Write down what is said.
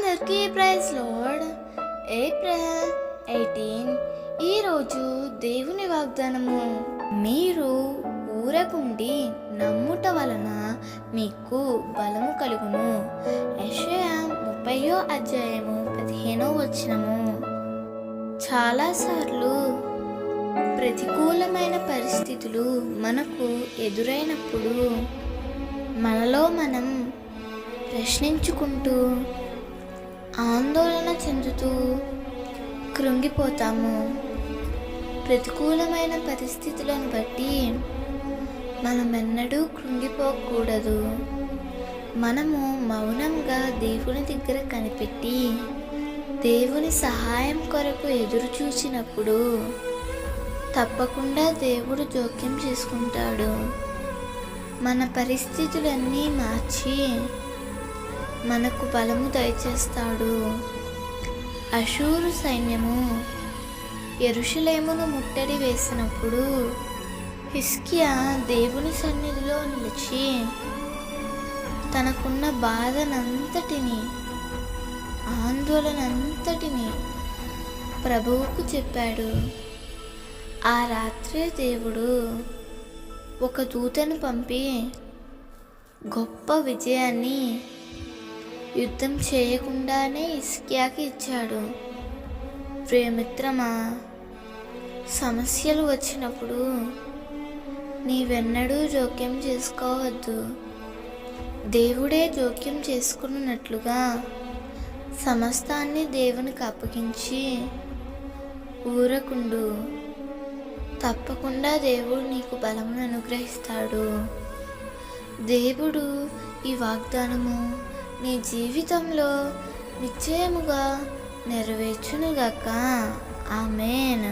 అందరికీ praise lord. April 18 ఈరోజు దేవుని వాగ్దానము. మీరు ఊరకుండి నమ్ముట వలన మీకు బలము కలుగును. యెషయా 30:15 చాలాసార్లు ప్రతికూలమైన పరిస్థితులు మనకు ఎదురైనప్పుడు మనలో మనం ప్రశ్నించుకుంటూ ఆందోళన చెందుతూ కృంగిపోతాము. ప్రతికూలమైన పరిస్థితులను బట్టి మనమెన్నడూ కృంగిపోకూడదు. మనము మౌనంగా దేవుని దగ్గర కనిపెట్టి దేవుని సహాయం కొరకు ఎదురు చూసినప్పుడు తప్పకుండా దేవుడు జోక్యం చేసుకుంటాడు. మన పరిస్థితులన్నీ మార్చి మనకు బలము దయచేస్తాడు. అషూరు సైన్యము యెరూషలేమును ముట్టడి వేసినప్పుడు హిజ్కియా దేవుని సన్నిధిలో నిలిచి తనకున్న బాధనంతటిని ఆందోళనంతటిని ప్రభువుకు చెప్పాడు. ఆ రాత్రే దేవుడు ఒక దూతను పంపి గొప్ప విజయాన్ని యుద్ధం చేయకుండానే హిజ్కియాకి ఇచ్చాడు. ప్రియమిత్రమా, సమస్యలు వచ్చినప్పుడు నీవెన్నడూ జోక్యం చేసుకోవద్దు. దేవుడే జోక్యం చేసుకున్నట్లుగా సమస్తాన్ని దేవునికి అప్పగించి ఊరకుండు. తప్పకుండా దేవుడు నీకు బలమును అనుగ్రహిస్తాడు. దేవుడు ఈ వాగ్దానము నీ జీవితంలో నిశ్చయముగా నెరవేర్చునుగాక. ఆమేన్.